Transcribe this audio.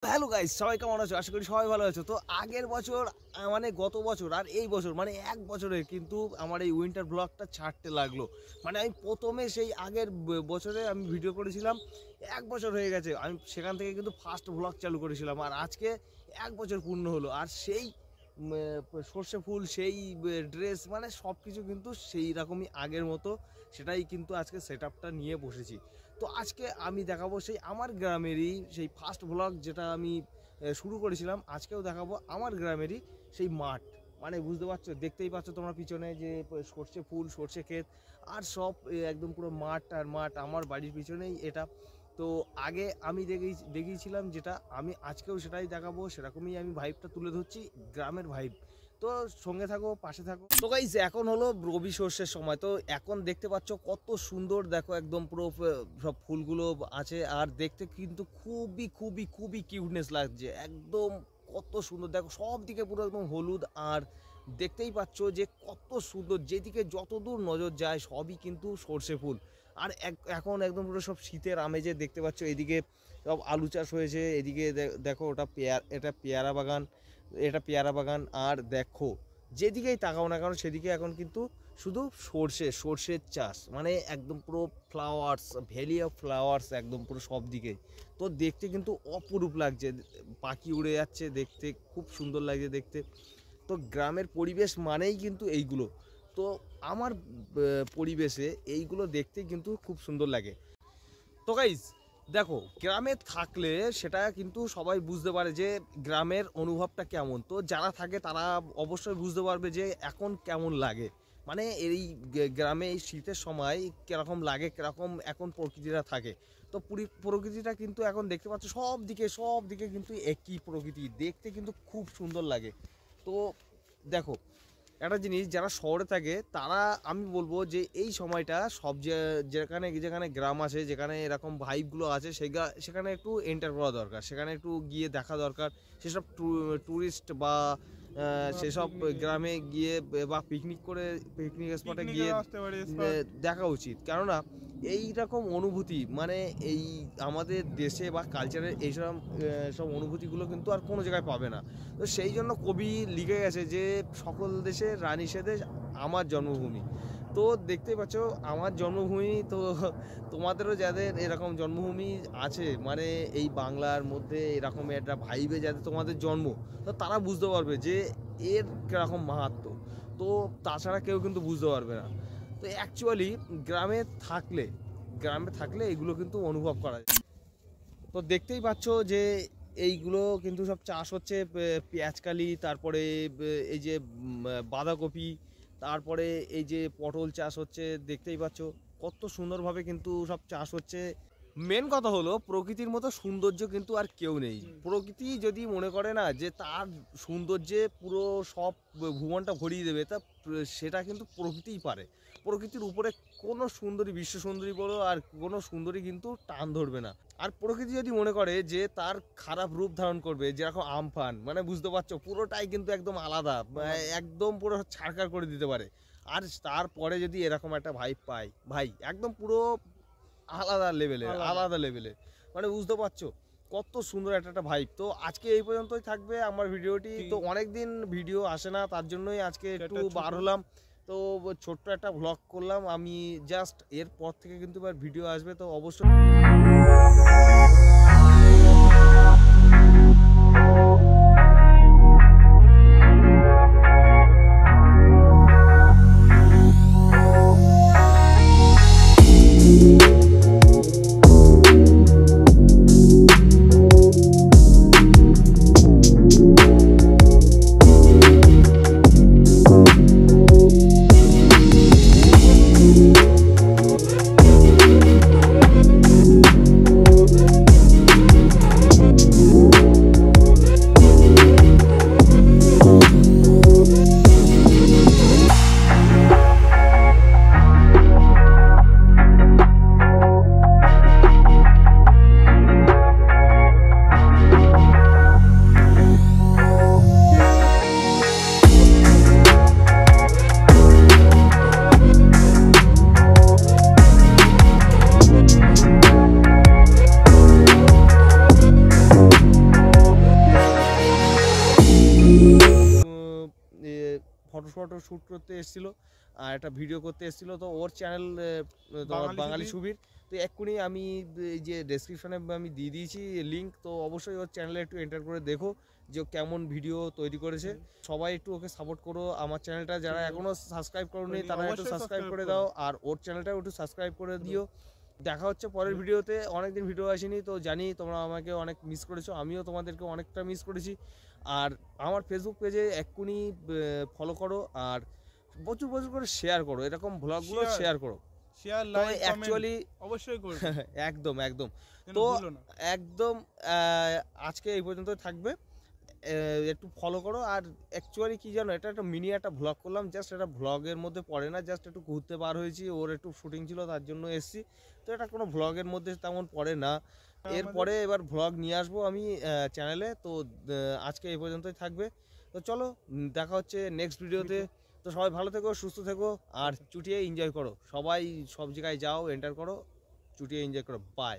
Hello guys, সবাই কেমন আছো? আশা করি সবাই ভালো আছো। তো আগের বছর মানে গত বছর আর এই বছর মানে এক বছরে কিন্তু আমার এই উইন্টার ব্লগটা ছাড়তে লাগলো। মানে আমি প্রথমে সেই আগের বছরে আমি ভিডিও করেছিলাম, এক বছর হয়ে গেছে। আমি সেখান থেকে কিন্তু ফার্স্ট ব্লগ চালু করেছিলাম, আর আজকে এক বছর পূর্ণ হলো। আর সেই সর্ষে ফুল, সেই ড্রেস, মানে সব কিছু কিন্তু সেই রকমই আগের মতো, সেটাই কিন্তু আজকে সেট আপটা নিয়ে বসেছি। তো আজকে আমি দেখাবো সেই আমার গ্রামেরই সেই ফার্স্ট ব্লগ যেটা আমি শুরু করেছিলাম। আজকেও দেখাবো আমার গ্রামেরই সেই মাঠ, মানে বুঝতে পারছো, দেখতেই পাচ্ছ তোমরা পিছনে যে সর্ষে ফুল, সর্ষে ক্ষেত, আর সব একদম পুরো মাঠ আর মাঠ। আমার বাড়ির পিছনেই এটা। তো আগে আমি দেখিয়েছিলাম যেটা, আমি আজকেও সেটাই দেখাবো, সেরকমই আমি ভাইবটা তুলে ধরছি, গ্রামের ভাইব। তো সঙ্গে থাকো, পাশে থাকো। তো গাইস, এখন হলো রবি শস্যের সময়। তো এখন দেখতে পাচ্ছ কত সুন্দর, দেখো একদম পুরো সব ফুলগুলো আছে, আর দেখতে কিন্তু খুবই খুবই খুবই কিউটনেস লাগছে একদম। কত সুন্দর, দেখো সব দিকে পুরো একদম হলুদ, আর দেখতেই পাচ্ছ যে কত সুন্দর, যেদিকে যতদূর নজর যায় সবই কিন্তু সর্ষে ফুল। আর এখন একদম পুরো সব শীতের আমেজে দেখতে পাচ্ছ, এদিকে সব আলু চাষ হয়েছে, এদিকে দেখো ওটা এটা পেয়ারা বাগান, এটা পেয়ারা বাগান। আর দেখো যেদিকেই তাকাও না কারণ সেদিকে এখন কিন্তু শুধু সর্ষের চাষ, মানে একদম পুরো ফ্লাওয়ার্স, ভ্যালি অফ ফ্লাওয়ার্স একদম পুরো সব দিকে। তো দেখতে কিন্তু অপরূপ লাগছে, পাখি উড়ে যাচ্ছে, দেখতে খুব সুন্দর লাগছে দেখতে। তো গ্রামের পরিবেশ মানেই কিন্তু এইগুলো। তো আমার পরিবেশে এইগুলো দেখতে কিন্তু খুব সুন্দর লাগে। তো গাইস দেখো, গ্রামে থাকলে সেটা কিন্তু সবাই বুঝতে পারে যে গ্রামের অনুভবটা কেমন। তো যারা থাকে তারা অবশ্যই বুঝতে পারবে যে এখন কেমন লাগে, মানে এই গ্রামে এই শীতের সময় কীরকম লাগে, কীরকম এখন প্রকৃতিটা থাকে। তো প্রকৃতিটা কিন্তু এখন দেখতে পাচ্ছ সব দিকে কিন্তু একই প্রকৃতি, দেখতে কিন্তু খুব সুন্দর লাগে। তো দেখো একটা জিনিস, যারা শহরে থাকে তারা, আমি বলবো যে এই সময়টা সব যেখানে যেখানে গ্রাম আছে, যেখানে এরকম ভাইবগুলো আছে, সেখানে একটু এন্টার করা দরকার, সেখানে একটু গিয়ে দেখা দরকার। সেসব ট্যুরিস্ট বা সেসব গ্রামে গিয়ে বা পিকনিক স্পটে গিয়ে দেখা উচিত। কেননা এই রকম অনুভূতি, মানে এই আমাদের দেশে বা কালচারের এইসব সব অনুভূতিগুলো কিন্তু আর কোনো জায়গায় পাবে না। তো সেই জন্য কবি লিখে গেছে যে সকল দেশের রানী সে দেশ আমার জন্মভূমি। তো দেখতেই পাচ্ছ আমার জন্মভূমি, তো তোমাদেরও যাদের এরকম জন্মভূমি আছে, মানে এই বাংলার মধ্যে এরকম একটা ভাইবে যাদের তোমাদের জন্ম, তো তারা বুঝতে পারবে যে এর কীরকম মাহাত্ম্য। তো তাছাড়া কেউ কিন্তু বুঝতে পারবে না। তো অ্যাকচুয়ালি গ্রামে থাকলে এগুলো কিন্তু অনুভব করা যায়। তো দেখতেই পাচ্ছ যে এইগুলো কিন্তু সব চাষ হচ্ছে, পেঁয়াজকালি, তারপরে এই যে বাঁধাকপি, তারপরে এই যে পটল চাষ হচ্ছে, দেখতেই পাচ্ছ কত সুন্দরভাবে কিন্তু সব চাষ হচ্ছে। মেন কথা হলো প্রকৃতির মতো সৌন্দর্য কিন্তু আর কেউ নেই। প্রকৃতি যদি মনে করে না যে তার সৌন্দর্যে পুরো সব ভুবনটা ভরিয়ে দেবে, তা সেটা কিন্তু প্রকৃতিই পারে। প্রকৃতির উপরে কোনো সুন্দরী, বিশ্ব সুন্দরী বলো আর কোনো সুন্দরী কিন্তু টান ধরবে না। আর প্রকৃতি যদি মনে করে যে তার খারাপ রূপ ধারণ করবে, যেরকম আমফান, মানে বুঝতে পারছো পুরোটাই কিন্তু একদম আলাদা, একদম পুরো ছাড়কার করে দিতে পারে। আর তারপরে যদি এরকম একটা ভাইব পাই, ভাই একদম পুরো আলাদা লেভেলে, মানে বুঝতে পারছো কত সুন্দর একটা ভাইব। তো আজকে এই পর্যন্তই থাকবে আমার ভিডিওটি। তো অনেকদিন ভিডিও আসে না, তার জন্যই আজকে একটু বার হলাম। তো ছোট্ট একটা ভ্লগ করলাম আমি জাস্ট, এরপর থেকে কিন্তু এবার ভিডিও আসবে, তো অবশ্যই। ফটো শ্যুট করতে এসেছিল আর একটা ভিডিও করতে এসেছিল, তো ওর চ্যানেল তোমার বাঙালি সুবীর, তো এক্ষুনি আমি এই যে ডেসক্রিপশনে আমি দিয়ে দিয়েছি লিঙ্ক, তো অবশ্যই ওর চ্যানেলে একটু এন্টার করে দেখো যে ও কেমন ভিডিও তৈরি করেছে। সবাই একটু ওকে সাপোর্ট করো, আমার চ্যানেলটা যারা এখনো সাবস্ক্রাইব করোনি তারা একটু সাবস্ক্রাইব করে দাও, আর ওর চ্যানেলটাও একটু সাবস্ক্রাইব করে দিও। দেখা হচ্ছে পরের ভিডিওতে। অনেকদিন ভিডিও আসেনি, তো জানি তোমরা আমাকে অনেক মিস করেছো, আমিও তোমাদেরকে অনেকটা মিস করেছি। আর আমার ফেসবুক পেজে এক্ষুনি ফলো করো, আর প্রচুর প্রচুর করে শেয়ার করো, এরকম ব্লগগুলো শেয়ার করো, শেয়ার তো লাইক অ্যাকচুয়ালি অবশ্যই করবে। একদম একদম। যেন তো ভুলো না। একদম আজকে এই পর্যন্ত থাকবে, একটু ফলো করো। আর অ্যাকচুয়ালি কি জানো, এটা একটা মিনি একটা ভ্লগ করলাম, জাস্ট এটা ভ্লগের মধ্যে পড়ে না, জাস্ট একটু ঘুরতে বার হয়েছি, ওর একটু শুটিং ছিল তার জন্য এসেছি, তো এটা কোনো ভ্লগের মধ্যে তেমন পড়ে না। এরপরে এবার ভ্লগ নিয়ে আসবো আমি চ্যানেলে, তো আজকে এই পর্যন্তই থাকবে। তো চলো দেখা হচ্ছে নেক্সট ভিডিওতে। তো সবাই ভালো থেকো, সুস্থ থেকো, আর চুটিয়ে এনজয় করো, সবাই সব জায়গায় যাও, এন্টার করো, চুটিয়ে এনজয় করো, বাই।